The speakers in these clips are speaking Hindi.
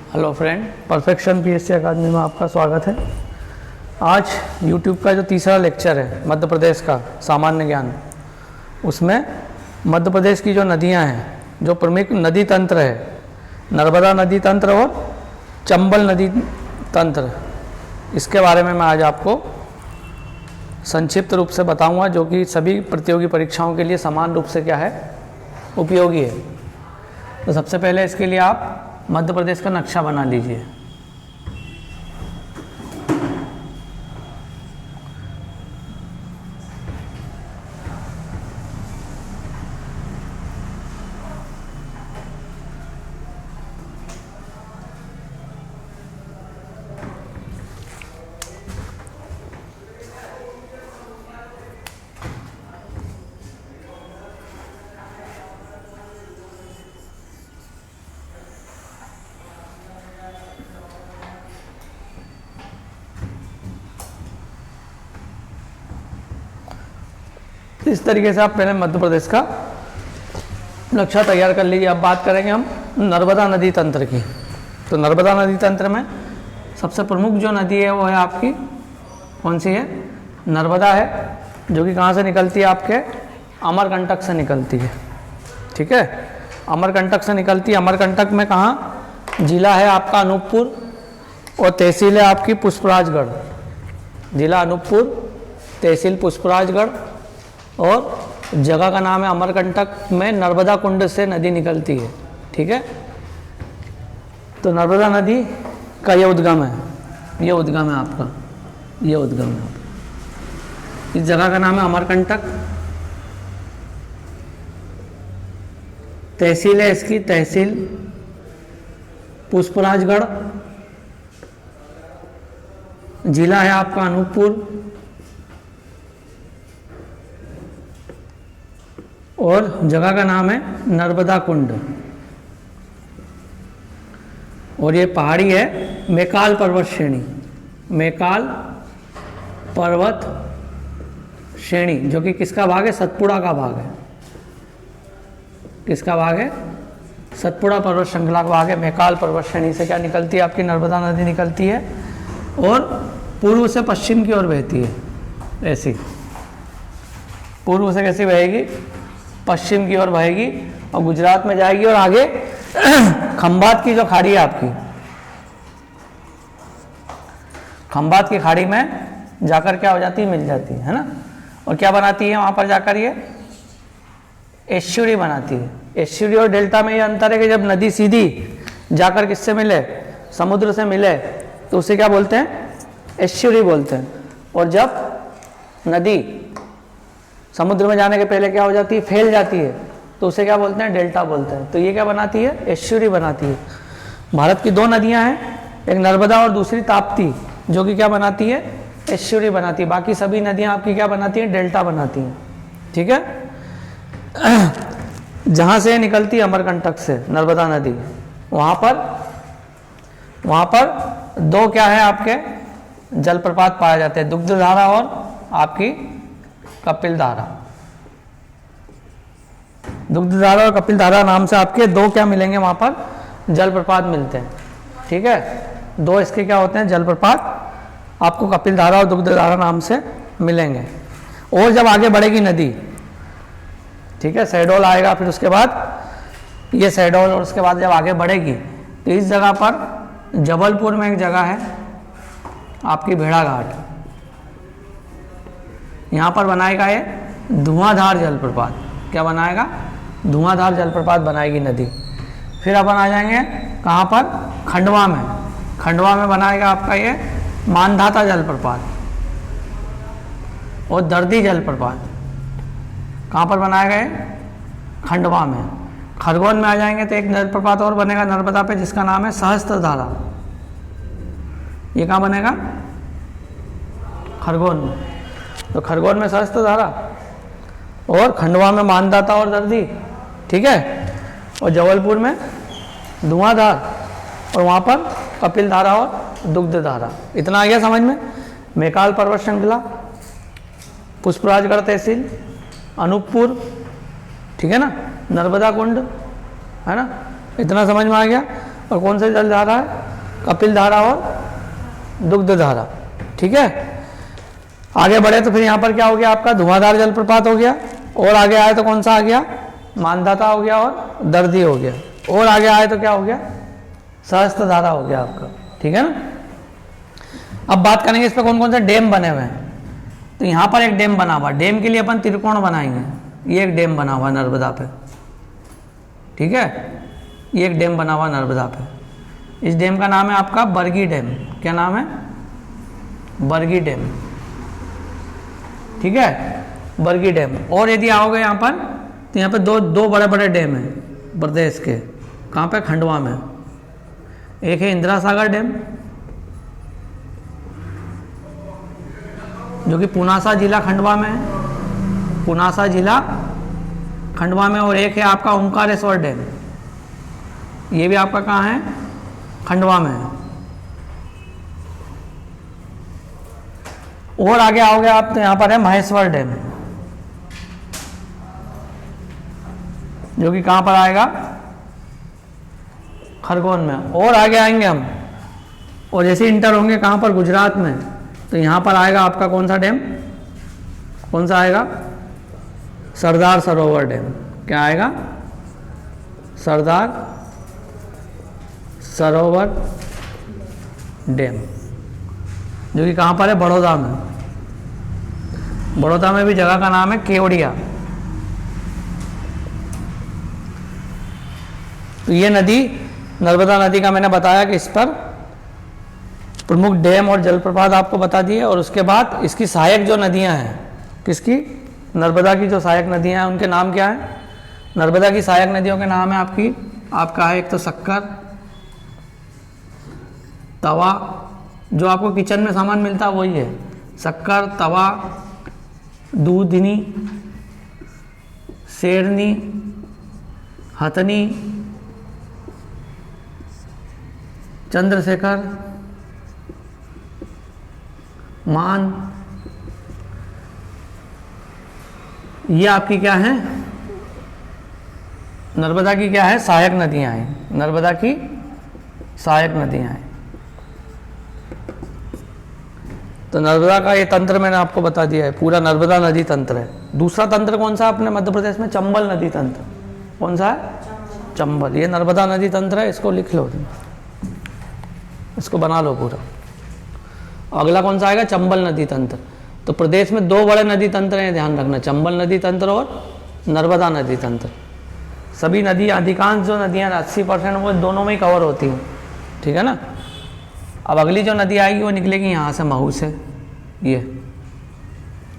हेलो फ्रेंड, परफेक्शन पीएससी अकादमी में आपका स्वागत है। आज यूट्यूब का जो तीसरा लेक्चर है मध्य प्रदेश का सामान्य ज्ञान, उसमें मध्य प्रदेश की जो नदियां हैं, जो प्रमुख नदी तंत्र है, नर्मदा नदी तंत्र और चंबल नदी तंत्र, इसके बारे में मैं आज आपको संक्षिप्त रूप से बताऊंगा, जो कि सभी प्रतियोगी परीक्षाओं के लिए समान रूप से क्या है, उपयोगी है। तो सबसे पहले इसके लिए आप मध्य प्रदेश का नक्शा बना लीजिए। इस तरीके से आप पहले मध्य प्रदेश का नक्शा तैयार कर लीजिए। अब बात करेंगे हम नर्मदा नदी तंत्र की। तो नर्मदा नदी तंत्र में सबसे प्रमुख जो नदी है वो है आपकी कौन सी है, नर्मदा है, जो कि कहाँ से निकलती है, आपके अमरकंटक से निकलती है। ठीक है, अमरकंटक से निकलती है। अमरकंटक में कहाँ जिला है आपका अनूपपुर और तहसील है आपकी पुष्पराजगढ़। जिला अनूपपुर, तहसील पुष्पराजगढ़ और जगह का नाम है अमरकंटक में नर्मदा कुंड से नदी निकलती है। ठीक है, तो नर्मदा नदी का ये उद्गम है, ये उद्गम है आपका, ये उद्गम है। इस जगह का नाम है अमरकंटक। तहसील है इसकी तहसील पुष्पराजगढ़। जिला है आपका अनूपपुर और जगह का नाम है नर्मदा कुंड। और ये पहाड़ी है मैकाल पर्वत श्रेणी, मैकाल पर्वत श्रेणी, जो कि किसका भाग है, सतपुड़ा का भाग है। किसका भाग है, सतपुड़ा पर्वत श्रृंखला का भाग है। मैकाल पर्वत श्रेणी से क्या निकलती है, आपकी नर्मदा नदी निकलती है और पूर्व से पश्चिम की ओर बहती है। ऐसी पूर्व से कैसी बहेगी, पश्चिम की ओर बहेगी और गुजरात में जाएगी और आगे खंबात की जो खाड़ी है आपकी, खंबात की खाड़ी में जाकर क्या हो जाती है, मिल जाती है ना। और क्या बनाती है वहां पर जाकर, ये एस्चुरी बनाती है। एस्चुरी और डेल्टा में ये अंतर है कि जब नदी सीधी जाकर किससे मिले, समुद्र से मिले, तो उसे क्या बोलते हैं, एस्चुरी बोलते हैं। और जब नदी समुद्र में जाने के पहले क्या हो जाती है, फैल जाती है, तो उसे क्या बोलते हैं, डेल्टा बोलते हैं। तो ये क्या बनाती है, एस्चुरी बनाती है। भारत की दो नदियां हैं, एक नर्मदा और दूसरी ताप्ती, जो कि क्या बनाती है, एस्चुरी बनाती है। बाकी सभी नदियां आपकी क्या बनाती हैं, डेल्टा बनाती हैं। ठीक है, जहां से निकलती है अमरकंटक से नर्मदा नदी, वहां पर दो क्या है आपके जलप्रपात पाए जाते हैं, दुग्धधारा और आपकी कपिलधारा। दुग्धधारा और कपिलधारा नाम से आपके दो क्या मिलेंगे, वहां पर जलप्रपात मिलते हैं। ठीक है, दो इसके क्या होते हैं, जलप्रपात आपको कपिलधारा और दुग्धधारा नाम से मिलेंगे। और जब आगे बढ़ेगी नदी, ठीक है, शहडोल आएगा, फिर उसके बाद ये शहडोल, और उसके बाद जब आगे बढ़ेगी तो इस जगह पर जबलपुर में एक जगह है आपकी भेड़ाघाट, यहाँ पर बनाएगा ये धुआंधार जलप्रपात। क्या बनाएगा, धुआंधार जलप्रपात बनाएगी नदी। फिर अपन आ जाएंगे कहाँ पर, खंडवा में। खंडवा में बनाएगा आपका ये मानधाता जलप्रपात और दर्दी जलप्रपात। कहाँ पर बनाएगा ये, खंडवा में। खरगोन में आ जाएंगे तो एक जलप्रपात और बनेगा नर्मदा पे, जिसका नाम है सहस्त्रधारा। ये कहाँ बनेगा, खरगोन में। तो खरगोन में सहस्त्रधारा और खंडवा में मानधाता और दर्दी। ठीक है, और जबलपुर में धुआंधार और वहाँ पर कपिलधारा और दुग्धधारा। इतना आ गया समझ में। मैकाल पर्वत श्रृंखला, पुष्पराजगढ़ तहसील, अनूपपुर, ठीक है ना, नर्मदा कुंड, है ना, इतना समझ में आ गया। और कौन सा जल जा रहा है, कपिल धारा और दुग्ध धारा। ठीक है, आगे बढ़े तो फिर यहाँ पर क्या हो गया आपका, धुआंधार जलप्रपात हो गया, और आगे आए तो कौन सा आ गया, मानधाता हो गया और दर्दी हो गया, और आगे आए तो क्या हो गया, सहस्त्र धारा हो गया आपका। ठीक है ना। अब बात करेंगे इस पर कौन कौन से डैम बने हुए हैं। तो यहाँ पर एक डैम बना हुआ, डैम के लिए अपन त्रिकोण बनाएंगे। ये एक डैम बना हुआ नर्मदा पे, ठीक है, ये एक डैम बना हुआ नर्मदा पे। इस डैम का नाम है आपका बरगी डैम। क्या नाम है, बरगी डैम। ठीक है, बरगी डैम। और यदि आओगे यहाँ पर तो यहाँ पे दो बड़े बड़े डैम हैं प्रदेश के। कहाँ पे, खंडवा में। एक है इंदिरा सागर डैम जो कि पुनासा जिला खंडवा में है, पुनासा जिला खंडवा में। और एक है आपका ओंकारेश्वर डैम, ये भी आपका कहाँ है, खंडवा में है। और आगे आओगे आप तो यहाँ पर है महेश्वर डैम, जो कि कहाँ पर आएगा, खरगोन में। और आगे आएंगे हम, और जैसे इंटर होंगे कहाँ पर, गुजरात में, तो यहाँ पर आएगा आपका कौन सा डैम, कौन सा आएगा, सरदार सरोवर डैम। क्या आएगा, सरदार सरोवर डैम, जो कि कहाँ पर है, बड़ौदा में। बड़ौदा में भी जगह का नाम है केवड़िया। तो ये नदी, नर्मदा नदी का मैंने बताया कि इस पर प्रमुख डैम और जलप्रपात आपको बता दिए। और उसके बाद इसकी सहायक जो नदियां हैं, किसकी, नर्मदा की जो सहायक नदियां हैं उनके नाम क्या है। नर्मदा की सहायक नदियों के नाम है आपका है एक तो शक्कर, तवा, जो आपको किचन में सामान मिलता है वही है, शक्कर, तवा, दूधनी, शेरनी, हथनी, चंद्रशेखर, मान। ये आपकी क्या है, नर्मदा की क्या है, सहायक नदियां हैं, नर्मदा की सहायक नदियां हैं। तो नर्मदा का ये तंत्र मैंने आपको बता दिया है, पूरा नर्मदा नदी तंत्र है। दूसरा तंत्र कौन सा अपने मध्य प्रदेश में, चंबल नदी तंत्र। कौन सा है, चंबल। ये नर्मदा नदी तंत्र है, इसको लिख लो, इसको बना लो पूरा। अगला कौन सा आएगा, चंबल नदी तंत्र। तो प्रदेश में दो बड़े नदी तंत्र हैं, ध्यान रखना, चंबल नदी तंत्र और नर्मदा नदी तंत्र। सभी नदी, अधिकांश जो नदियाँ 80% वो दोनों में ही कवर होती हैं। ठीक है ना। अब अगली जो नदी आएगी वो निकलेगी यहाँ से, महू से। ये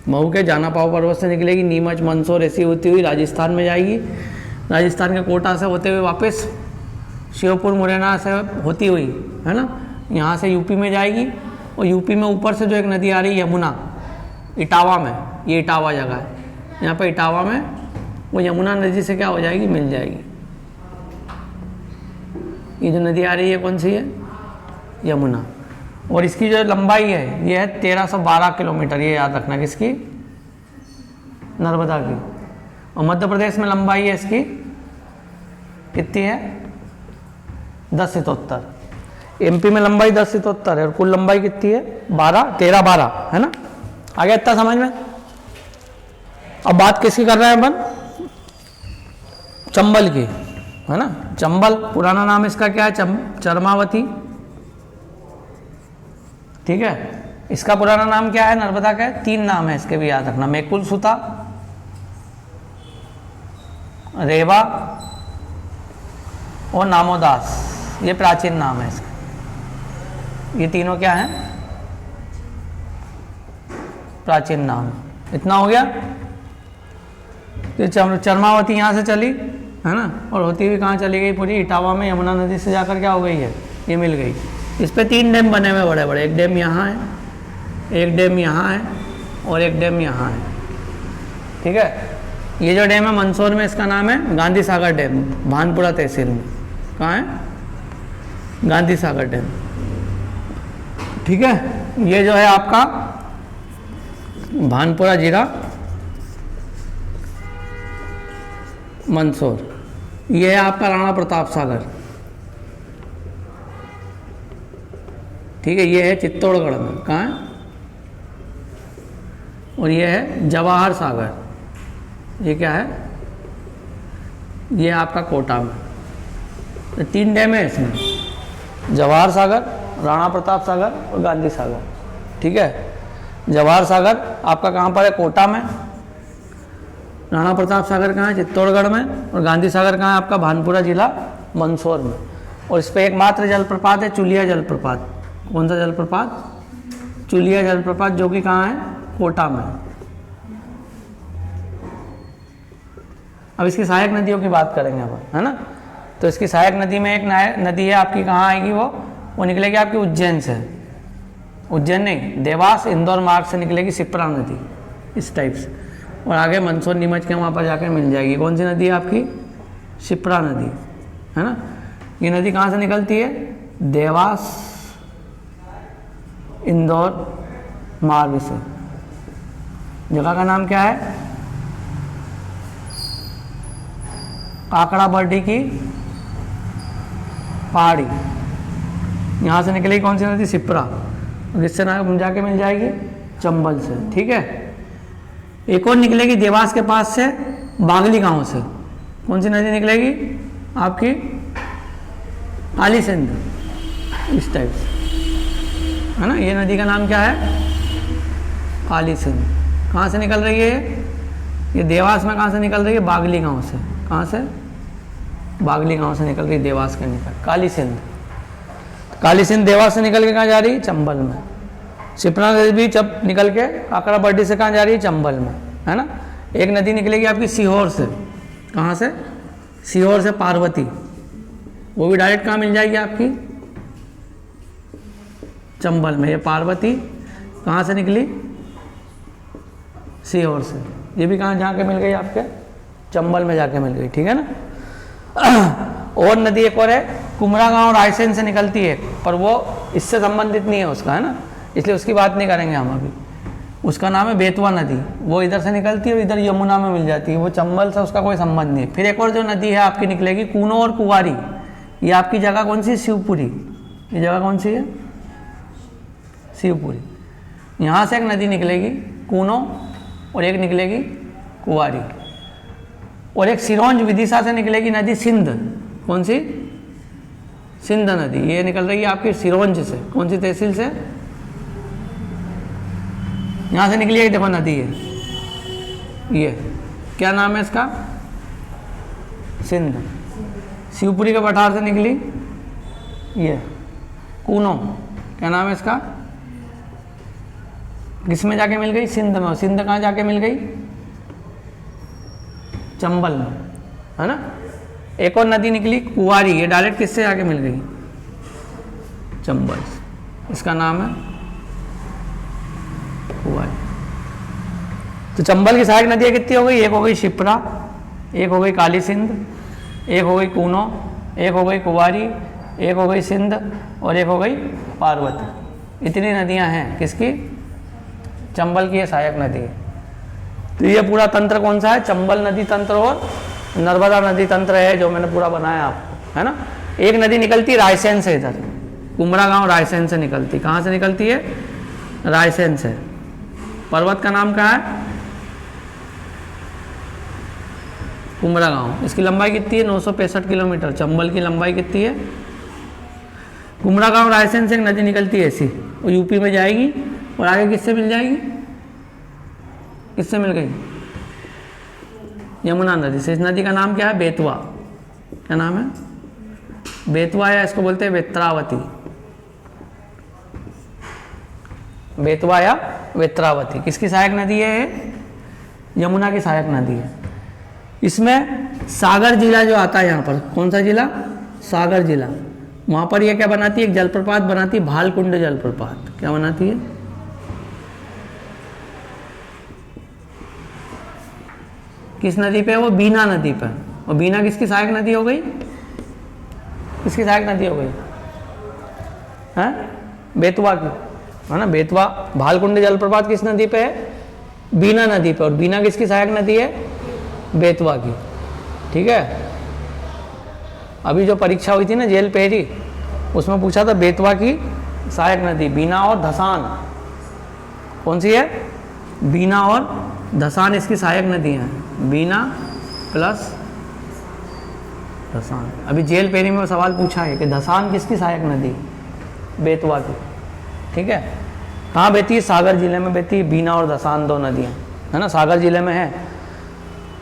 महू के जाना पाव पर्वत से निकलेगी, नीमच, मंदसौर ऐसी होती हुई राजस्थान में जाएगी, राजस्थान के कोटा से होते हुए वापस श्योपुर मुरैना से होती हुई, है ना, यहाँ से यूपी में जाएगी। और यूपी में ऊपर से जो एक नदी आ रही है यमुना, इटावा में, ये इटावा जगह है, यहाँ पर इटावा में वो यमुना नदी से क्या हो जाएगी, मिल जाएगी। ये जो नदी आ रही है कौन सी है, यमुना। और इसकी जो लंबाई है ये है 1312 किलोमीटर, ये याद रखना, किसकी, नर्मदा की। और मध्य प्रदेश में लंबाई है इसकी कितनी है, 1077। एमपी में लंबाई 1077 है, और कुल लंबाई कितनी है, 1312, है ना। आ गया इतना समझ में। अब बात किसकी कर रहे हैं अपन, चंबल की, है ना। चंबल पुराना नाम इसका क्या है, चरमावती। ठीक है, इसका पुराना नाम क्या है, नर्मदा का है, 3 नाम है इसके भी याद रखना, मेकुल सुता, रेवा और नामोदास, ये प्राचीन नाम है इसका। ये तीनों क्या हैं, प्राचीन नाम। इतना हो गया। ये चरमावती यहाँ से चली, है ना, और होती हुई कहाँ चली गई, पूरी इटावा में यमुना नदी से जाकर क्या हो गई है, ये मिल गई। इस पे 3 डैम बने हुए बड़े बड़े, एक डैम यहाँ है, एक डैम यहाँ है, और एक डैम यहाँ है। ठीक है, ये जो डैम है मंदसौर में, इसका नाम है गांधी सागर डैम, भानपुरा तहसील में। कहाँ है, गांधी सागर डैम। ठीक है, ये जो है आपका भानपुरा जिला मंदसौर। ये है आपका राणा प्रताप सागर। ठीक है, ये है चित्तौड़गढ़ में, कहाँ है, और ये है जवाहर सागर, ये क्या है, ये आपका कोटा में। तो 3 डैम है इसमें, जवाहर सागर, राणा प्रताप सागर और गांधी सागर। ठीक है, जवाहर सागर आपका कहाँ पर है, कोटा में। राणा प्रताप सागर कहाँ है, चित्तौड़गढ़ में। और गांधी सागर कहाँ है आपका, भानपुरा जिला मंदसौर में। और इस पर एकमात्र जलप्रपात है चुलिया जलप्रपात। कौन सा जलप्रपात, चुलिया जलप्रपात, जो कि कहाँ है, कोटा में। अब इसकी सहायक नदियों की बात करेंगे अपन, है ना। तो इसकी सहायक नदी में एक नदी है आपकी, कहाँ आएगी वो निकलेगी आपकी उज्जैन से, उज्जैन नहीं, देवास इंदौर मार्ग से निकलेगी शिप्रा नदी, इस टाइप से। और आगे मंदसौर नीमच के वहाँ पर जाकर मिल जाएगी। कौन सी नदी है आपकी, शिप्रा नदी, है ना। ये नदी कहाँ से निकलती है, देवास इंदौर मार्ग से। जगह का नाम क्या है, काकड़ा बर्डी की पहाड़ी। यहाँ से निकलेगी कौन सी नदी, शिप्रा, जिससे नाम जाके मिल जाएगी चंबल से। ठीक है, एक और निकलेगी देवास के पास से, बागली गांव से। कौन सी नदी निकलेगी आपकी, काली सिंध, इस टाइप से, है ना। ये नदी का नाम क्या है, काली सिंध। कहाँ से निकल रही है ये देवास में, कहाँ से निकल रही है, बागली गांव से। कहाँ से, बागली गांव से निकल रही है देवास के निकल, काली सिंध। काली सिंध देवास से निकल के कहाँ जा रही है, चंबल में। शिप्रा नदी भी जब निकल के काकड़ा बड्डी से कहाँ जा रही है, चंबल में, है ना। एक नदी निकलेगी आपकी सीहोर से। कहाँ से, सीहोर से पार्वती, वो भी डायरेक्ट कहाँ मिल जाएगी आपकी, चंबल में। ये पार्वती कहाँ से निकली, सीहोर से। ये भी कहाँ जाके मिल गई आपके, चंबल में जाके मिल गई। ठीक है ना। और नदी एक और है, कुमरा गांव रायसेन से निकलती है, पर वो इससे संबंधित नहीं है उसका, है ना, इसलिए उसकी बात नहीं करेंगे हम अभी। उसका नाम है बेतवा नदी, वो इधर से निकलती है और इधर यमुना में मिल जाती है, वो चंबल से उसका कोई संबंध नहीं है। फिर एक और जो नदी है आपकी निकलेगी कूनो और कुवारी, ये आपकी जगह कौन सी, शिवपुरी। ये जगह कौन सी है, शिवपुरी। यहाँ से एक नदी निकलेगी कूनो और एक निकलेगी कुवारी, और एक सिरोंज विदिशा से निकलेगी नदी सिंध। कौन सी, सिंध नदी, ये निकल रही है आपकी सिरोंज से। कौन सी तहसील से, यहाँ से निकली है, देखो नदी है ये, क्या नाम है इसका, सिंध। शिवपुरी के पठार से निकली ये कूनो, क्या नाम है इसका, किसमें जाके मिल गई, सिंध में। सिंध कहाँ जाके मिल गई, चंबल में, है ना। एक और नदी निकली कुवारी, ये डायरेक्ट किससे जाके मिल गई, चंबल से, इसका नाम है कुवारी। तो चंबल की सहायक नदियाँ कितनी हो गई, एक हो गई शिप्रा, एक हो गई काली सिंध, एक हो गई कूनो, एक हो गई कुवारी, एक हो गई सिंध और एक हो गई पार्वती। इतनी नदियाँ हैं किसकी, चंबल की ये सहायक नदी है। तो ये पूरा तंत्र कौन सा है, चंबल नदी तंत्र और नर्मदा नदी तंत्र है जो मैंने पूरा बनाया आपको, है ना। एक नदी निकलती है रायसेन से, इधर कुमरा गांव रायसेन से निकलती। कहाँ से निकलती है, रायसेन से। पर्वत का नाम क्या है, कुमरा गांव। इसकी लंबाई कितनी है, 965 किलोमीटर। चंबल की लंबाई कितनी है, कुमरा गांव रायसेन से एक नदी निकलती है ऐसी, वो यूपी में जाएगी और आगे किससे मिल जाएगी, किससे मिल गई, यमुना नदी से। इस नदी का नाम क्या है, बेतवा। क्या नाम है, बेतवा, या इसको बोलते हैं वेत्रावती, बेतवा या वेत्रावती। किसकी सहायक नदी है, यमुना की सहायक नदी है। इसमें सागर जिला जो आता है यहाँ पर, कौन सा जिला, सागर जिला, वहाँ पर ये क्या बनाती है, एक जलप्रपात बनाती है, भालकुंड जलप्रपात। क्या बनाती है, किस नदी पे है वो, बीना नदी पर। और बीना किसकी सहायक नदी हो गई, किसकी सहायक नदी हो गई, है बेतवा की, है ना। बेतवा भालकुंड जलप्रपात किस नदी पे है, बीना नदी पे। और बीना किसकी सहायक नदी है, बेतवा की। ठीक है, अभी जो परीक्षा हुई थी ना जेल पेरी, उसमें पूछा था बेतवा की सहायक नदी, बीना और धसान। कौन सी है? बीना और धसान इसकी सहायक नदी हैं, बीना प्लस धसान। अभी जेल पेरी में सवाल पूछा है कि धसान किसकी सहायक नदी? बेतवा की। ठीक है, कहाँ बहती है? सागर जिले में बहती है बीना और धसान, दो नदियाँ है ना, सागर जिले में है।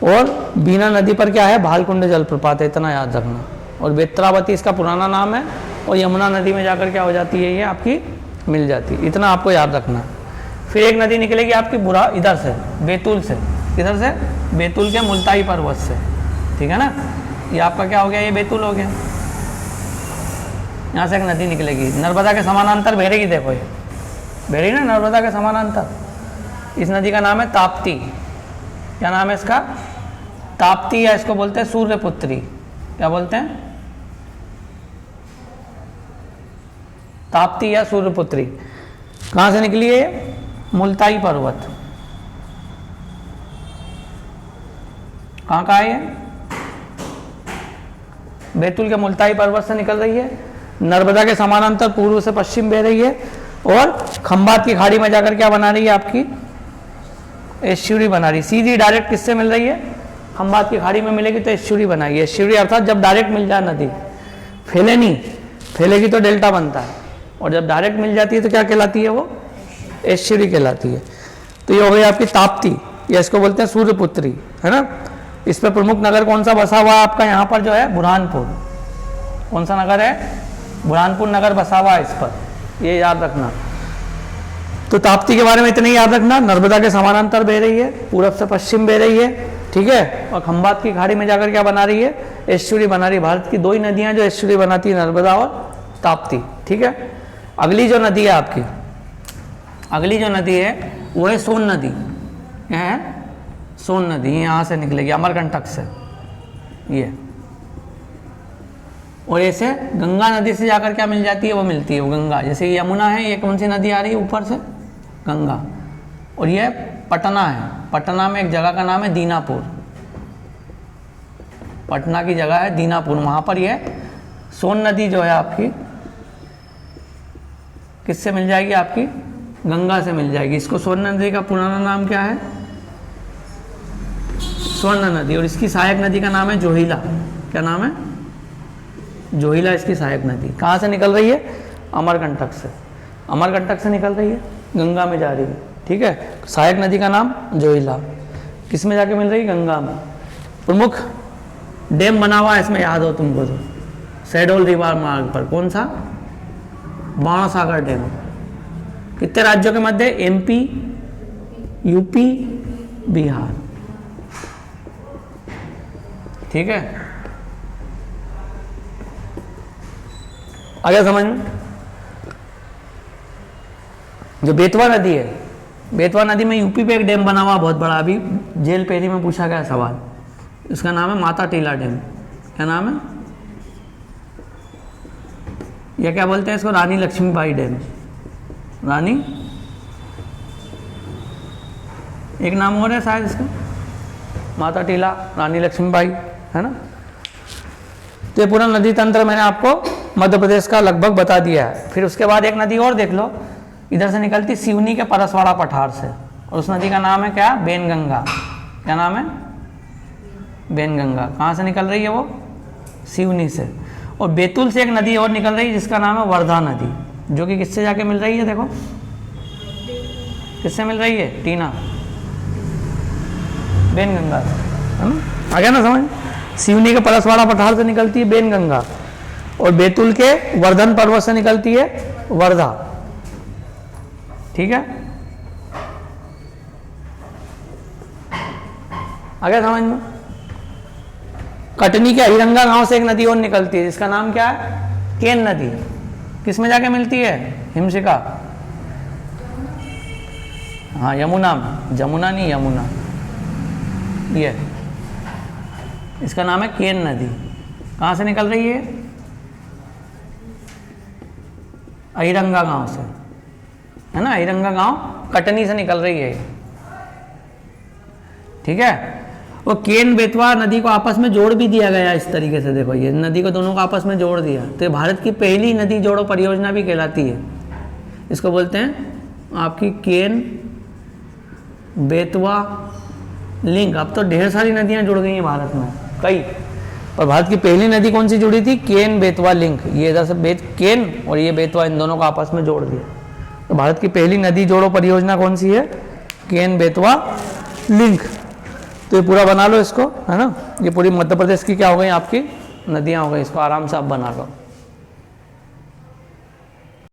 और बीना नदी पर क्या है? भालकुंड जलप्रपात है, इतना याद रखना। और बेत्रावती इसका पुराना नाम है, और यमुना नदी में जाकर क्या हो जाती है? ये आपकी मिल जाती है, इतना आपको याद रखना। फिर एक नदी निकलेगी आपकी बुरा इधर से, बैतूल से। किधर से? बैतूल के मुल्ताई पर्वत से। ठीक है ना, ये आपका क्या हो गया? ये बैतूल हो गया। यहाँ से एक नदी निकलेगी नर्मदा के समानांतर बहरेगी, देखो ये बहरी ना नर्मदा के समानांतर। इस नदी का नाम है ताप्ती। क्या नाम है इसका? ताप्ती, या इसको बोलते हैं सूर्यपुत्री। क्या बोलते हैं? ताप्ती या सूर्यपुत्री। कहाँ से निकली है? मुल्ताई पर्वत। कहाँ का है ये? बैतूल के मुल्ताई पर्वत से निकल रही है, नर्मदा के समानांतर पूर्व से पश्चिम बह रही है, और खंभात की खाड़ी में जाकर क्या बना रही है? आपकी एस्चुरी बना रही। सीधी डायरेक्ट किससे मिल रही है? खंभात की खाड़ी में मिलेगी तो एस्चुरी बनाएगी। एस्चुरी अर्थात जब डायरेक्ट मिल जाए नदी, फैले नहीं, फैलेगी तो डेल्टा बनता है, और जब डायरेक्ट मिल जाती है तो क्या कहलाती है? वो एस्चुरी कहलाती है। तो ये हो गई आपकी ताप्ती, या इसको बोलते हैं सूर्यपुत्री, है ना। इस पर प्रमुख नगर कौन सा बसा हुआ है आपका? यहाँ पर जो है बुरहानपुर। कौन सा नगर है? बुरहानपुर नगर बसा हुआ है इस पर, ये याद रखना। तो ताप्ती के बारे में इतना ही याद रखना, नर्मदा के समानांतर बह रही है, पूरब से पश्चिम बह रही है। ठीक है, और खंभात की खाड़ी में जाकर क्या बना रही है? एस्चुरी बना रही है। भारत की दो ही नदियां जो एस्चुरी बनाती है, नर्मदा और ताप्ती। ठीक है, अगली जो नदी है आपकी, अगली जो नदी है वो है सोन नदी। क्या है? सोन नदी। यहाँ से निकलेगी अमरकंटक से ये, और ऐसे गंगा नदी से जाकर क्या मिल जाती है? वो मिलती है वो गंगा। जैसे यमुना है, ये कौन सी नदी आ रही है ऊपर से? गंगा। और ये पटना है, पटना में एक जगह का नाम है दीनापुर। पटना की जगह है दीनापुर, वहाँ पर ये सोन नदी जो है आपकी किससे मिल जाएगी? आपकी गंगा से मिल जाएगी। इसको सोन नदी का पुराना नाम क्या है? स्वर्ण नदी। और इसकी सहायक नदी का नाम है जोहिला। क्या नाम है? जोहिला इसकी सहायक नदी। कहाँ से निकल रही है? अमरकंटक से। अमरकंटक से निकल रही है, गंगा में जा रही है। ठीक है, सहायक नदी का नाम जोहिला। किस में जाके मिल रही है? गंगा में। प्रमुख डैम बना हुआ है इसमें, याद हो तुमको तो, शहडोल रिवर मार्ग पर। कौन सा? बाणसागर डैम। कितने राज्यों के मध्य? MP, UP, Bihar. ठीक है, आ गया समझ में? जो बेतवा नदी है, बेतवा नदी में यूपी पे एक डैम बना हुआ बहुत बड़ा, अभी जेल पेरी में पूछा गया सवाल। इसका नाम है माता टीला डैम। क्या नाम है? यह क्या बोलते हैं इसको? रानी लक्ष्मीबाई डैम। रानी, एक नाम और है शायद इसका, माता टीला, रानी लक्ष्मीबाई, है ना। तो ये पूरा नदी तंत्र मैंने आपको मध्य प्रदेश का लगभग बता दिया है। फिर उसके बाद एक नदी और देख लो, इधर से निकलती सिवनी के परसवाड़ा पठार से, और उस नदी का नाम है क्या? बेनगंगा। क्या नाम है? बेनगंगा। कहाँ से निकल रही है वो? सिवनी से। और बैतूल से एक नदी और निकल रही है जिसका नाम है वर्धा नदी, जो कि किससे जाके मिल रही है? देखो किससे मिल रही है? टीना, बेनगंगा से, है ना। आ गया ना समझ? सिवनी के परसवाड़ा पठार से निकलती है बेनगंगा, और बैतूल के वर्धन पर्वत से निकलती है वर्धा। ठीक है, आ गया समझ में? कटनी के अहिरंगा गांव से एक नदी और निकलती है जिसका नाम क्या है? केन नदी। किस में जाके मिलती है? हिमशिका। हाँ, यमुना में। जमुना नहीं, यमुना। ये इसका नाम है केन नदी। कहाँ से निकल रही है? अहिरंगा गांव से, है ना। अहिरंगा गांव कटनी से निकल रही है। ठीक है, वो केन बेतवा नदी को आपस में जोड़ भी दिया गया इस तरीके से। देखो ये नदी को दोनों को आपस में जोड़ दिया, तो ये भारत की पहली नदी जोड़ो परियोजना भी कहलाती है। इसको बोलते हैं आपकी केन बेतवा लिंक। अब तो ढेर सारी नदियां जुड़ गई हैं भारत में, कई, पर भारत की पहली नदी कौन सी जुड़ी थी? केन बेतवा लिंक। ये इधर से केन और ये बेतवा, इन दोनों को आपस में जोड़ दिया। तो भारत की पहली नदी जोड़ो परियोजना कौन सी है? केन बेतवा लिंक। तो ये पूरा बना लो इसको, है ना। ये पूरी मध्य प्रदेश की क्या हो गई आपकी नदियां हो गई, इसको आराम से आप बना लो।